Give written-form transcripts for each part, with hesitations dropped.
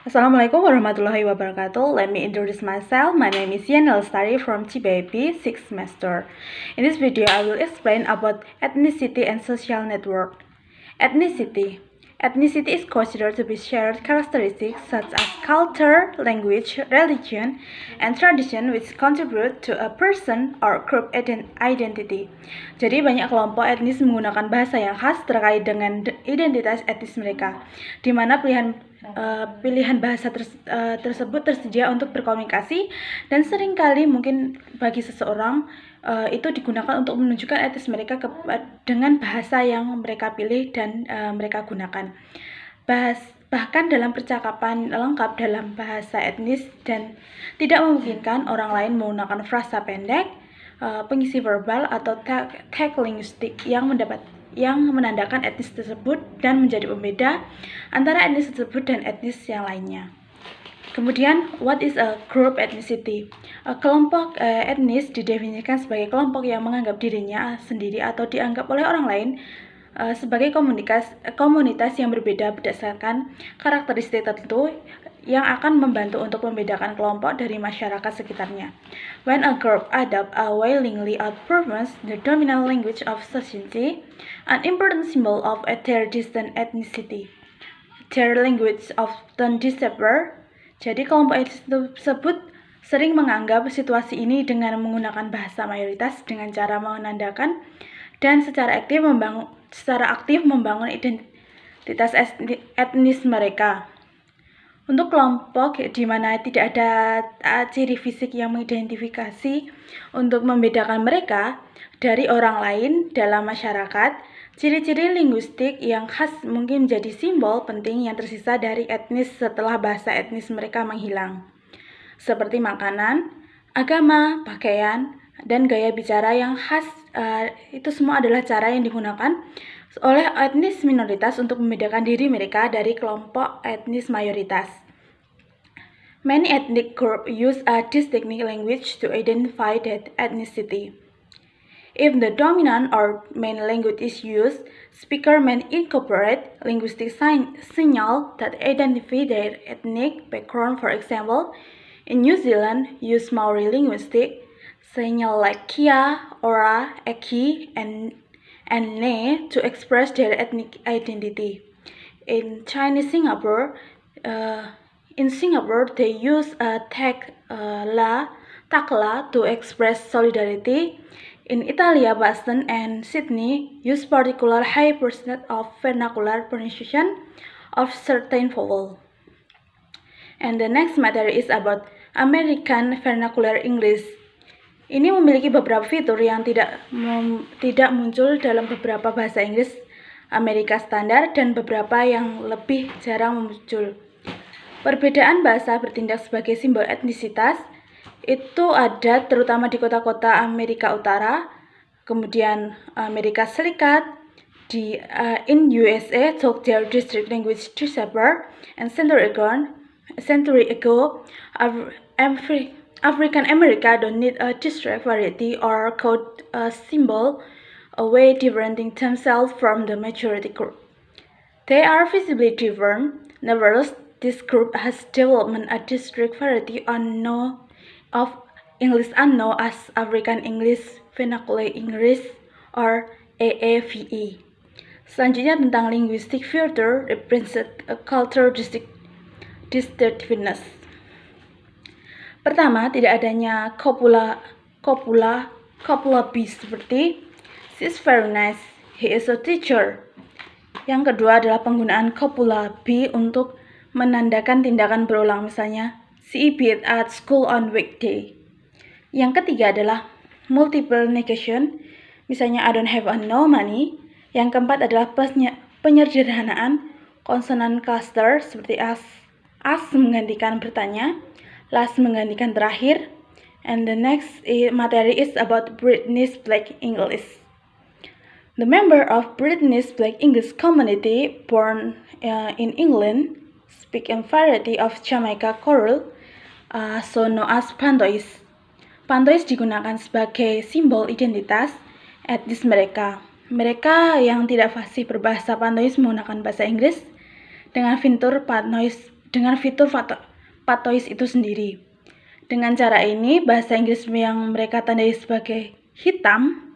Assalamualaikum warahmatullahi wabarakatuh. Let me introduce myself. My name is Yana Lestari from CBIP 6th semester. In this video, I will explain about ethnicity and social network. Ethnicity. Ethnicity is considered to be shared characteristics such as culture, language, religion, and tradition which contribute to a person or group identity. Jadi banyak kelompok etnis menggunakan bahasa yang khas terkait dengan identitas etnis mereka, di mana pilihan bahasa tersebut tersedia untuk berkomunikasi dan seringkali mungkin bagi seseorang itu digunakan untuk menunjukkan etnis mereka dengan bahasa yang mereka pilih dan mereka gunakan. Bahkan dalam percakapan lengkap dalam bahasa etnis dan tidak memungkinkan orang lain menggunakan frasa pendek, pengisi verbal atau tag linguistik yang menandakan etnis tersebut dan menjadi pembeda antara etnis tersebut dan etnis yang lainnya. Kemudian, what is a group ethnicity? Kelompok etnis didefinisikan sebagai kelompok yang menganggap dirinya sendiri atau dianggap oleh orang lain sebagai komunitas yang berbeda berdasarkan karakteristik tertentu yang akan membantu untuk membedakan kelompok dari masyarakat sekitarnya. When a group adopts a willingly outperforms the dominant language of society, an important symbol of their distant ethnicity. Their language often disappear. Jadi kelompok etnis tersebut sering menganggap situasi ini dengan menggunakan bahasa mayoritas dengan cara menandakan dan secara aktif membangun identitas etnis mereka. Untuk kelompok di mana tidak ada ciri fisik yang mengidentifikasi untuk membedakan mereka dari orang lain dalam masyarakat, ciri-ciri linguistik yang khas mungkin menjadi simbol penting yang tersisa dari etnis setelah bahasa etnis mereka menghilang, seperti makanan, agama, pakaian, dan gaya bicara yang khas. Itu semua adalah cara yang digunakan oleh etnis minoritas untuk membedakan diri mereka dari kelompok etnis mayoritas. Many ethnic groups use a distinct language to identify that ethnicity. If the dominant or main language is used, speakers may incorporate linguistic signals that identify their ethnic background. For example, in New Zealand, use Maori linguistic signals like kia, ora, eki, and ne to express their ethnic identity. In Singapore, they use a takla to express solidarity. In Italy, Boston and Sydney use particular high percentage of vernacular pronunciation of certain vowel. And the next matter is about American Vernacular English. Ini memiliki beberapa fitur yang tidak muncul dalam beberapa bahasa Inggris Amerika standar dan beberapa yang lebih jarang muncul. Perbedaan bahasa bertindak sebagai simbol etnisitas itu ada terutama di kota-kota Amerika Utara, kemudian Amerika Serikat, in USA took their district language disappear, and century ago, African America don't need a district variety or code symbol, a way differentiating themselves from the majority group. They are visibly different. Nevertheless, this group has developed a district variety of English unknown as African English, Vernacular English, or AAVE. Selanjutnya tentang linguistic filter represent a cultural distinctiveness. Pertama, tidak adanya copula B seperti she's very nice, he is a teacher. Yang kedua adalah penggunaan copula B untuk menandakan tindakan berulang, misalnya she beat at school on weekday. Yang ketiga adalah multiple negation, misalnya I don't have no money. Yang keempat adalah penyederhanaan konsonan cluster seperti as menggantikan bertanya, last menggantikan terakhir. And the next materi is about British Black English. The member of British Black English community born in England speak a variety of Jamaica Creole, so known as Pantois. Pantois digunakan sebagai simbol identitas etnis mereka. Mereka yang tidak fasih berbahasa Pantois menggunakan bahasa Inggris dengan fitur Pantois dengan fitur patois itu sendiri. Dengan cara ini, bahasa Inggris yang mereka tandai sebagai hitam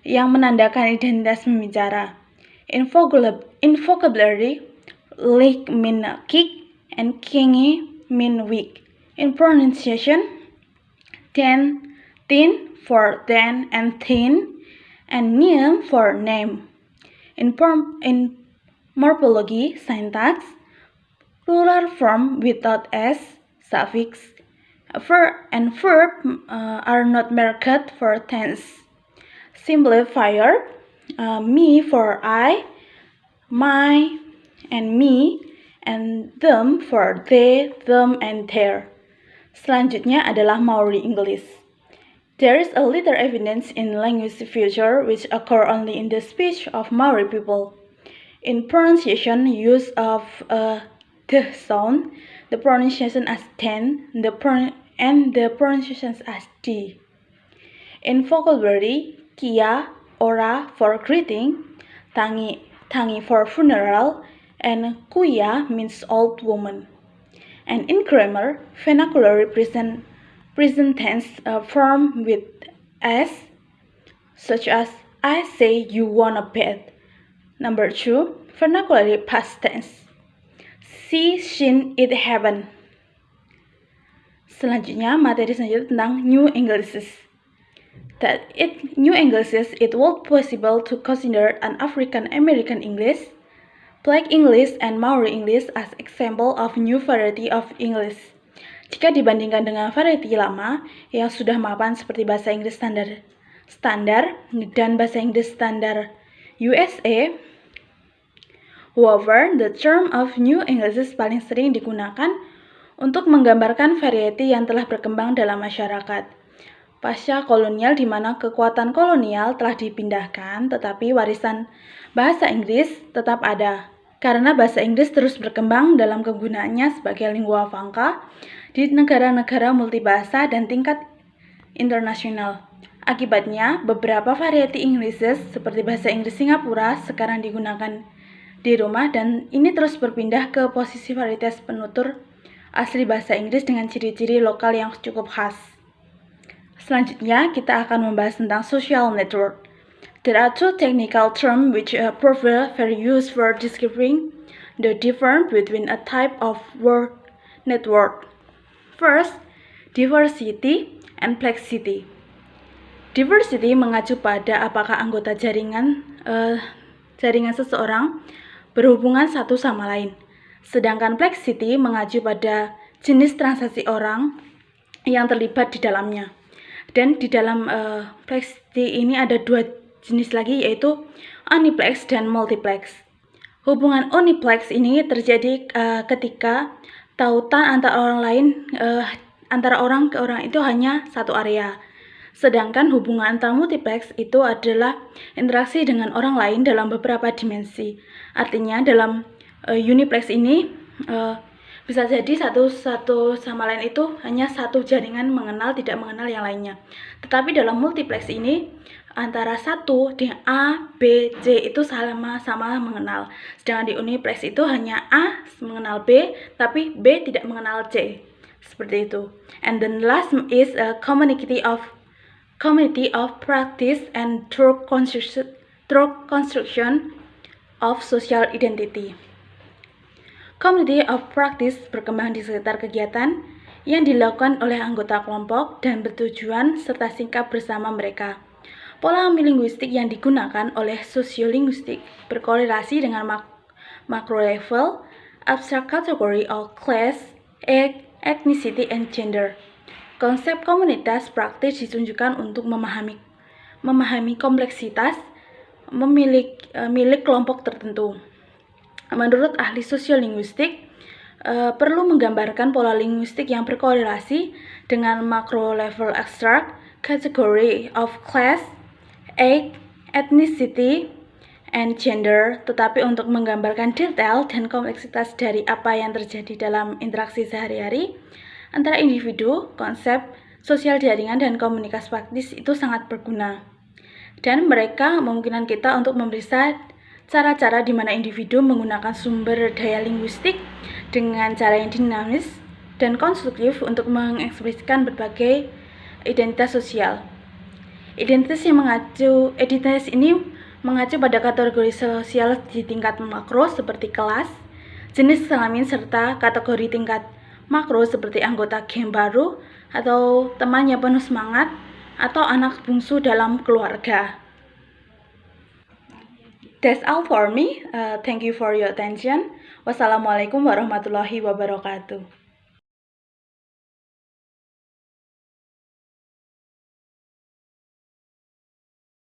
yang menandakan identitas pembicara. In vocabulary, lick mean kick and kingy mean weak. In pronunciation, thin for then and thin, and name for name. In morphology, syntax, plural form without s suffix, verb are not marked for tense. Simplifier, me for I, my, and me, and them for they, them, and their. Selanjutnya adalah Maori English. There is a little evidence in linguistic feature which occur only in the speech of Maori people. In pronunciation, use of the sound, the pronunciation as ten, and the pronunciation as d. In vocabulary, kia, ora for greeting, tangi for funeral, and kuya means old woman. And in grammar, vernacular present tense form with s, such as I say you wanna bet. Number 2, vernacular past tense. See, shin, it happen. Selanjutnya, materi selanjutnya tentang New Englishes. New Englishes, it was possible to consider an African American English, Black English, and Maori English as example of new variety of English. Jika dibandingkan dengan variety lama yang sudah mapan seperti bahasa Inggris standar dan bahasa Inggris standar USA, however, the term of New Englishes paling sering digunakan untuk menggambarkan variety yang telah berkembang dalam masyarakat pasca kolonial, di mana kekuatan kolonial telah dipindahkan, tetapi warisan bahasa Inggris tetap ada, karena bahasa Inggris terus berkembang dalam kegunaannya sebagai lingua franca di negara-negara multibahasa dan tingkat internasional. Akibatnya, beberapa variety Englishes seperti bahasa Inggris Singapura sekarang digunakan di rumah, dan ini terus berpindah ke posisi varietas penutur asli bahasa Inggris dengan ciri-ciri lokal yang cukup khas. Selanjutnya, kita akan membahas tentang social network. There are two technical terms which prevail very used for describing the difference between a type of word network. First, diversity and plexity. Diversity mengacu pada apakah anggota jaringan seseorang berhubungan satu sama lain. Sedangkan plexity mengacu pada jenis transaksi orang yang terlibat di dalamnya. Dan di dalam plexity ini ada dua jenis lagi, yaitu uniplex dan multiplex. Hubungan uniplex ini terjadi ketika tautan antara orang ke orang itu hanya satu area. Sedangkan hubungan antar multiplex itu adalah interaksi dengan orang lain dalam beberapa dimensi. Artinya dalam uniplex ini bisa jadi satu sama lain itu hanya satu jaringan mengenal, tidak mengenal yang lainnya. Tetapi dalam multiplex ini antara satu dengan A, B, C itu sama-sama mengenal. Sedangkan di uniplex itu hanya A mengenal B, tapi B tidak mengenal C. Seperti itu. And then last is a community of practice and through construction of social identity. Community of practice berkembang di sekitar kegiatan yang dilakukan oleh anggota kelompok dan bertujuan serta sikap bersama mereka. Pola linguistik yang digunakan oleh sosiolinguistik berkorelasi dengan macro level, abstract category of class, ethnicity, and gender. Konsep komunitas praktis ditunjukkan untuk memahami kompleksitas milik kelompok tertentu. Menurut ahli sosiolinguistik, perlu menggambarkan pola linguistik yang berkorelasi dengan macro level abstract category of class, ethnicity, and gender, tetapi untuk menggambarkan detail dan kompleksitas dari apa yang terjadi dalam interaksi sehari-hari antara individu, konsep sosial jaringan dan komunikasi praktis itu sangat berguna. Dan mereka memungkinkan kita untuk memeriksa cara-cara di mana individu menggunakan sumber daya linguistik dengan cara yang dinamis dan konstruktif untuk mengekspresikan berbagai identitas sosial. Identitas ini mengacu pada kategori sosial di tingkat makro seperti kelas, jenis kelamin, serta kategori tingkat makro seperti anggota geng baru atau teman yang penuh semangat atau anak bungsu dalam keluarga. That's all for me. Thank you for your attention. Wassalamualaikum warahmatullahi wabarakatuh.